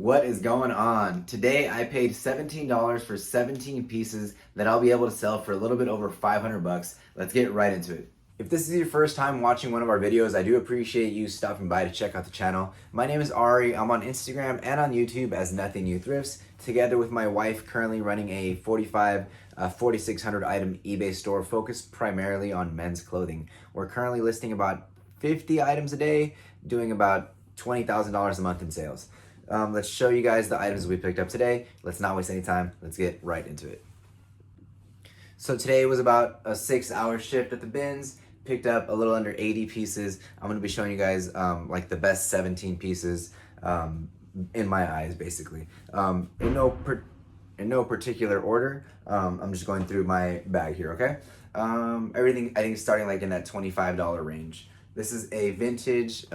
What is going on? Today I paid $17 for 17 pieces that I'll be able to sell for a little bit over 500 bucks. Let's get right into it. If this is your first time watching one of our videos, I do appreciate you stopping by to check out the channel. My name is Ari. I'm on Instagram and on YouTube as Nothing New Thrifts, together with my wife, currently running a 4,600 item eBay store focused primarily on men's clothing. We're currently listing about 50 items a day, doing about $20,000 a month in sales. Let's show you guys the items we picked up today. Let's not waste any time. Let's get right into it. So today was about a 6-hour shift at the bins. Picked up a little under 80 pieces. I'm going to be showing you guys like the best 17 pieces in my eyes, basically. In no particular order. I'm just going through my bag here, okay? Everything I think is starting like in that $25 range. This is a vintage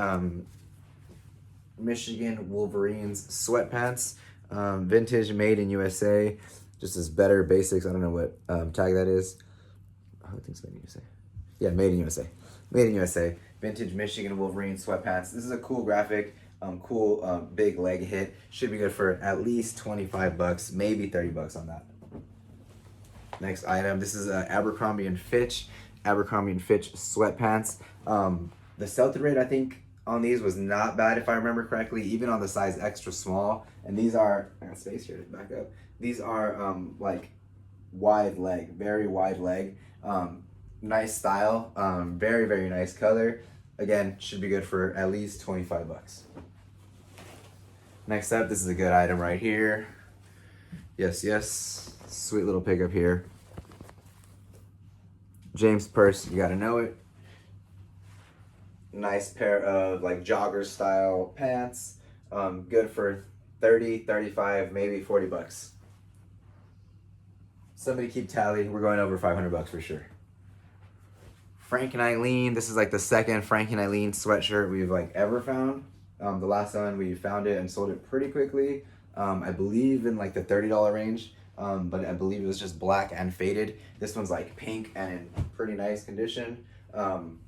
Michigan Wolverines sweatpants, vintage, made in USA. Just as better basics. I don't know what tag that is. Oh, I think it's made in USA. Yeah, made in USA. Made in USA. Vintage Michigan Wolverine sweatpants. This is a cool graphic. Cool big leg hit. Should be good for at least 25 bucks, maybe 30 bucks on that. Next item. This is Abercrombie and Fitch. Abercrombie and Fitch sweatpants. The sell-through rate, I think, on these was not bad if I remember correctly, even on the size extra small. And these are, I got space here to back up. These are like wide leg, very wide leg. Nice style, very, very nice color. Again, should be good for at least 25 bucks. Next up, this is a good item right here. Yes, yes, sweet little pickup here. James purse, you gotta know it. Nice pair of like jogger style pants. Good for 30, 35, maybe 40 bucks. Somebody keep tally. We're going over 500 bucks for sure. Frank and Eileen. This is like the second Frank and Eileen sweatshirt we've like ever found. The last one we found it and sold it pretty quickly. I believe in like the $30 range. But I believe it was just black and faded. This one's like pink and in pretty nice condition.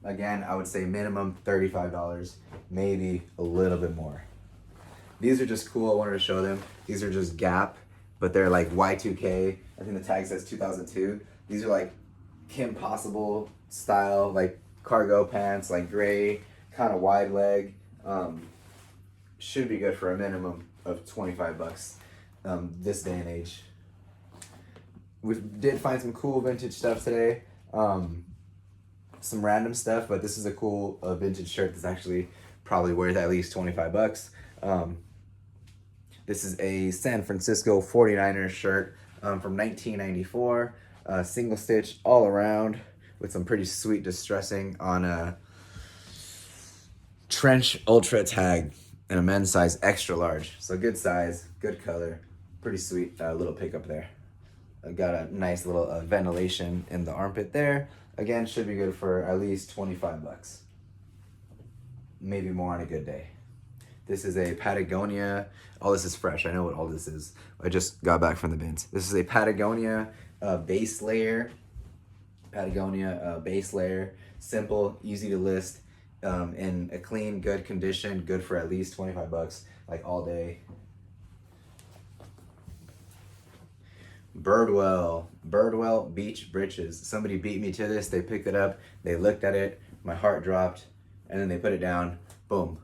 Again, I would say minimum $35, maybe a little bit more. These are just cool. I wanted to show them. These are just Gap, but they're like Y2K. I think the tag says 2002. These are like Kim Possible style, like cargo pants, like gray, kind of wide leg. Should be good for a minimum of 25 bucks this day and age. We did find some cool vintage stuff today. Some random stuff, but this is a cool vintage shirt that's actually probably worth at least 25 bucks. This is a San Francisco 49ers shirt from 1994. Single stitch all around with some pretty sweet distressing on a trench ultra tag and a men's size extra large. So good size, good color, pretty sweet little pickup there. I got a nice little ventilation in the armpit there. Again, should be good for at least 25 bucks. Maybe more on a good day. This is a Patagonia. All this is fresh. I know what all this is. I just got back from the bins. This is a Patagonia base layer. Patagonia base layer. Simple, easy to list, in a clean, good condition. Good for at least 25 bucks, like all day. Birdwell beach breeches. Somebody beat me to this. They picked it up, they looked at it, my heart dropped, and then they put it down. Boom.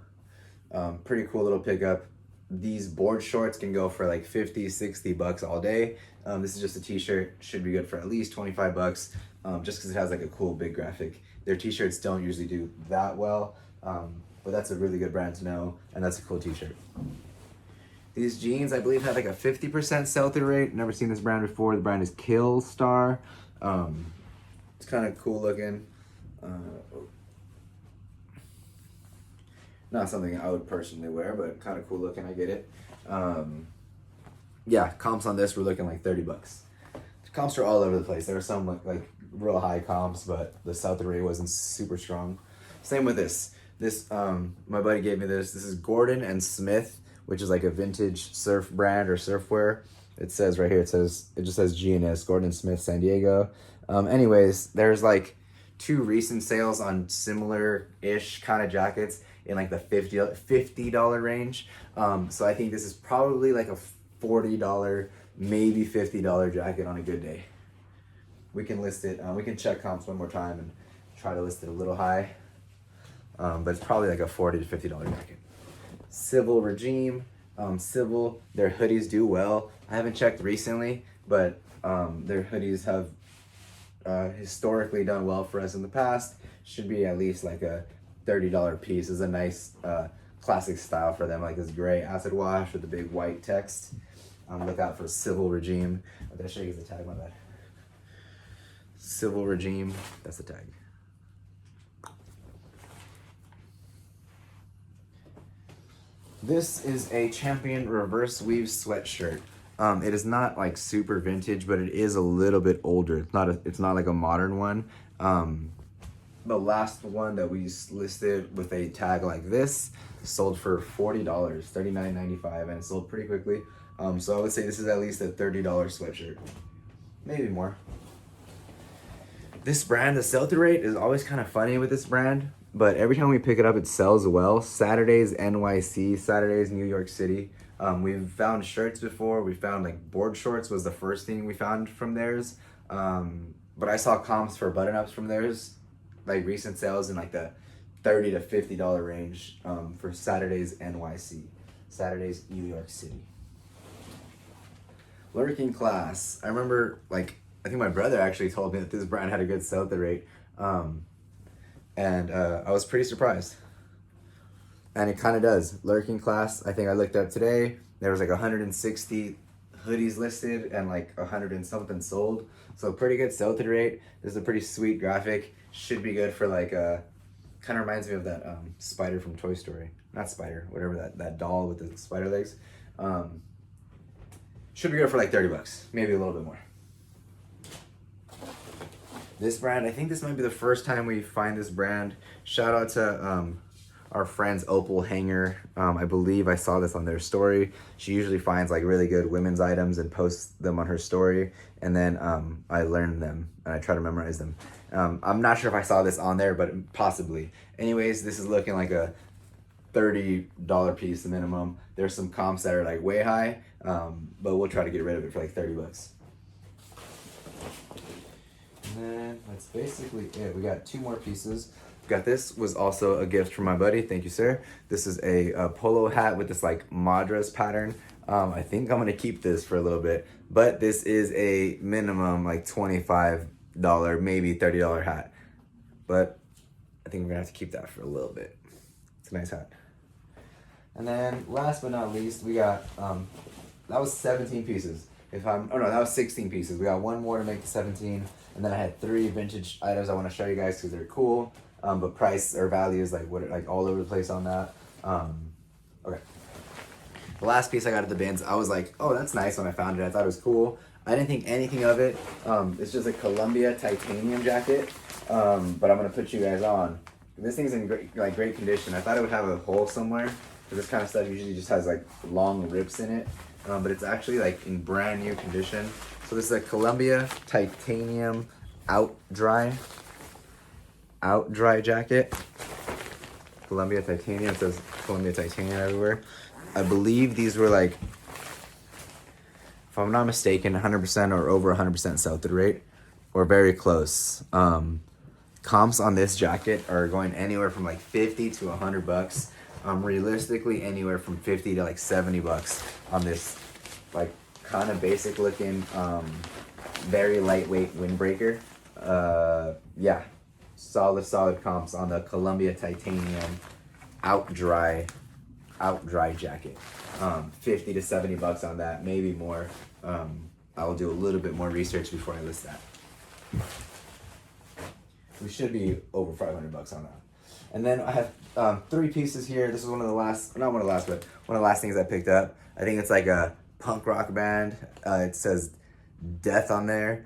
Pretty cool little pickup. These board shorts can go for like 50, 60 bucks all day. This is just a t-shirt. Should be good for at least 25 bucks, just because it has like a cool big graphic. Their t-shirts don't usually do that well, but that's a really good brand to know, and that's a cool t-shirt. These jeans, I believe, have like a 50% sell-through rate. Never seen this brand before. The brand is Kill Star. It's kind of cool looking. Not something I would personally wear, but kind of cool looking. I get it. Yeah, comps on this, we're looking like 30 bucks. The comps are all over the place. There were some like real high comps, but the sell-through rate wasn't super strong. Same with this. My buddy gave me this. This is Gordon and Smith, which is like a vintage surf brand or surfwear. It says right here, it just says G&S, Gordon Smith, San Diego. Anyways, there's like 2 recent sales on similar-ish kind of jackets. in like the $50 range. So I think this is probably like a $40, maybe $50 jacket on a good day. We can list it, we can check comps one more time and try to list it a little high. But it's probably like a $40 to $50 jacket. Civil Regime, Civil, their hoodies do well. I haven't checked recently, but their hoodies have historically done well for us in the past. Should be at least like a $30 piece. Is a nice classic style for them, like this gray acid wash with the big white text. Look out for Civil Regime. Oh, did I show you the tag? My bad. Civil Regime, that's the tag. This is a Champion reverse weave sweatshirt. It is not like super vintage, but it is a little bit older. It's not like a modern one. The last one that we listed with a tag like this sold for $40, $39.95, and it sold pretty quickly. So I would say this is at least a $30 sweatshirt, maybe more. This brand, the sell-through rate is always kind of funny with this brand, but every time we pick it up, it sells well. Saturdays NYC, Saturdays New York City. We've found shirts before. We found like board shorts was the first thing we found from theirs. But I saw comps for button-ups from theirs, like recent sales in like the $30 to $50 range for Saturdays NYC, Saturdays New York City. Working Class. I remember I think my brother actually told me that this brand had a good sell-through rate. And I was pretty surprised. And it kind of does. Working Class, I think I looked up today, there was like 160 hoodies listed and like 100 and something sold. So pretty good sell-through rate. This is a pretty sweet graphic. Should be good for like, kind of reminds me of that spider from Toy Story. Not spider, whatever, that doll with the spider legs. Should be good for like 30 bucks, maybe a little bit more. This brand, I think this might be the first time we find this brand. Shout out to our friend's Opal Hanger. I believe I saw this on their story. She usually finds like really good women's items and posts them on her story. And then I learned them and I try to memorize them. I'm not sure if I saw this on there, but possibly. Anyways, this is looking like a $30 piece minimum. There's some comps that are like way high, but we'll try to get rid of it for like 30 bucks. And then that's basically it. We got two more pieces. Got this was also a gift from my buddy. Thank you, sir. This is a polo hat with this like Madras pattern. I think I'm gonna keep this for a little bit, but this is a minimum like $25, maybe $30 hat. But I think we're gonna have to keep that for a little bit. It's a nice hat. And then last but not least, we got, that was 17 pieces. That was 16 pieces. We got one more to make the 17. And then I had 3 vintage items I want to show you guys because they're cool. But price or value is like all over the place on that. Okay. The last piece I got at the bins, I was like, oh, that's nice when I found it. I thought it was cool. I didn't think anything of it. It's just a Columbia titanium jacket. But I'm gonna put you guys on. This thing's in great condition. I thought it would have a hole somewhere, because this kind of stuff usually just has like long rips in it. But it's actually like in brand new condition. So this is a Columbia titanium out dry jacket. Columbia titanium. It says Columbia titanium everywhere. I believe these were like, if I'm not mistaken, 100% or over 100% sell-through rate, or very close. Comps on this jacket are going anywhere from like 50 to 100 bucks. Realistically, anywhere from 50 to like 70 bucks on this like kind of basic looking, very lightweight windbreaker. Yeah, solid comps on the Columbia titanium out dry jacket. 50 to 70 bucks on that, maybe more. I will do a little bit more research before I list that. We should be over 500 bucks on that. And then I have 3 pieces here. This is one of the last things I picked up. I think it's like a punk rock band. It says Death on there.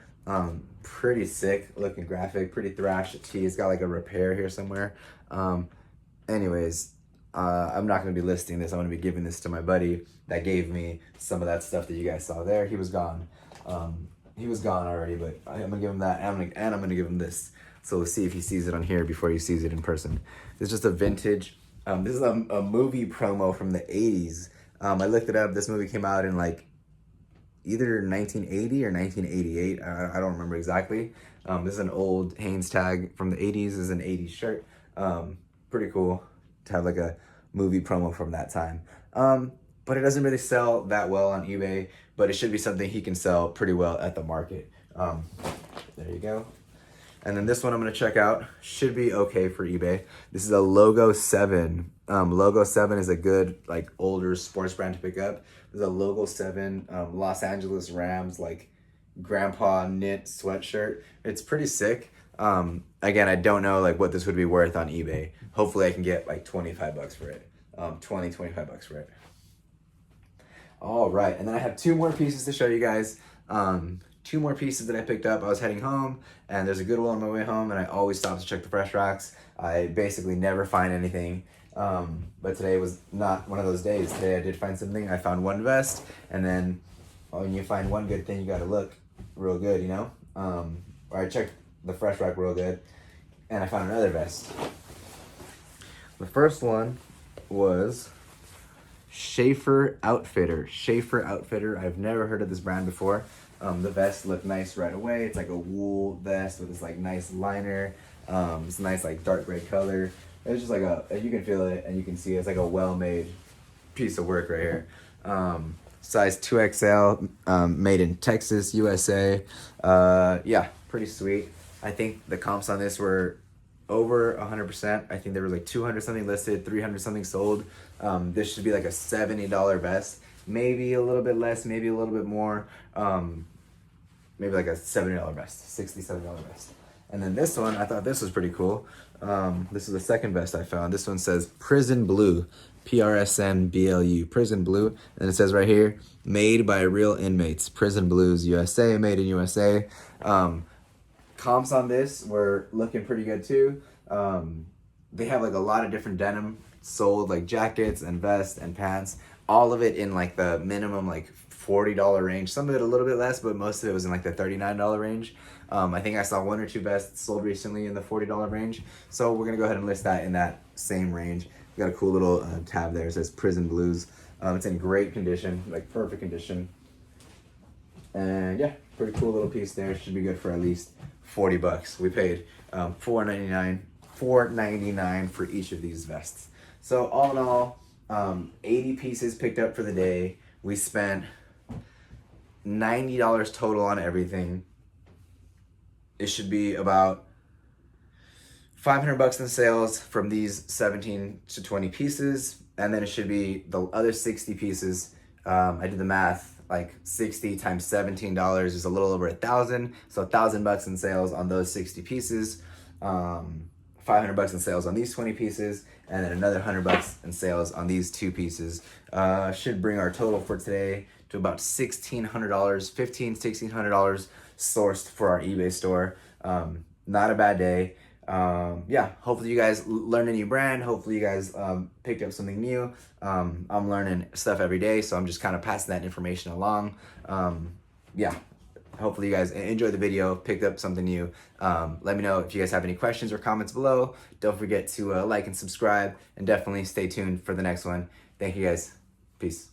Pretty sick looking graphic, pretty thrash tee. It's got like a repair here somewhere. Anyways, I'm not gonna be listing this. I'm gonna be giving this to my buddy that gave me some of that stuff that you guys saw there. He was gone. He was gone already, but I'm gonna give him that, and I'm gonna give him this. So we'll see if he sees it on here before he sees it in person. It's just a vintage This is a movie promo from the 80s. I looked it up. This movie came out in like either 1980 or 1988. I don't remember exactly. This is an old Hanes tag from the 80s. This is an 80s shirt. Pretty cool to have like a movie promo from that time. But it doesn't really sell that well on eBay, but it should be something he can sell pretty well at the market. There you go. And then this one I'm going to check out. Should be okay for eBay. This is a Logo 7. Logo 7 is a good, like, older sports brand to pick up. This is a Logo 7 Los Angeles Rams, like, grandpa knit sweatshirt. It's pretty sick. Again, I don't know, like, what this would be worth on eBay. Hopefully I can get, like, 25 bucks for it. 25 bucks for it. All right. And then I have 2 more pieces to show you guys. 2 more pieces that I picked up. I was heading home, and there's a Goodwill on my way home, and I always stop to check the fresh racks. I basically never find anything, but today was not one of those days. Today I did find something. I found one vest, and then when you find one good thing, you gotta look real good, you know? Or I checked the fresh rack real good, and I found another vest. The first one was Schaefer Outfitter. Schaefer Outfitter. I've never heard of this brand before. The vest looked nice right away. It's like a wool vest with this like nice liner. It's a nice like dark gray color. It's just like you can feel it and you can see it's like a well-made piece of work right here. Size 2XL, made in Texas, USA. Yeah, pretty sweet. I think the comps on this were over 100%. I think there was like 200 something listed, 300 something sold. This should be like a $70 vest. Maybe a little bit less, maybe a little bit more. Maybe like a $70 vest, $67 vest. And then this one, I thought this was pretty cool. This is the second vest I found. This one says Prison Blue, PRSNBLU, Prison Blue. And it says right here, made by real inmates, Prison Blues USA, made in USA. Comps on this were looking pretty good too. They have like a lot of different denim sold, like jackets and vests and pants. All of it in like the minimum like $40 range. Some of it a little bit less, but most of it was in like the $39 range. I think I saw 1 or 2 vests sold recently in the $40 range. So we're gonna go ahead and list that in that same range. We got a cool little tab there. It says Prison Blues. It's in great condition, like perfect condition. And yeah, pretty cool little piece there. Should be good for at least 40 bucks. We paid $4.99 for each of these vests. So all in all, 80 pieces picked up for the day. We spent $90 total on everything. It should be about 500 bucks in sales from these 17 to 20 pieces, and then it should be the other 60 pieces. I did the math, like 60 times $17 is a little over 1,000, so 1,000 bucks in sales on those 60 pieces. 500 bucks in sales on these 20 pieces, and then another 100 bucks in sales on these 2 pieces. Should bring our total for today to about $1,600, $1,600 sourced for our eBay store. Not a bad day. Yeah, hopefully you guys learned a new brand. Hopefully you guys picked up something new. I'm learning stuff every day, so I'm just kind of passing that information along. Yeah. Hopefully you guys enjoyed the video, picked up something new. Let me know if you guys have any questions or comments below. Don't forget to like and subscribe, and definitely stay tuned for the next one. Thank you guys. Peace.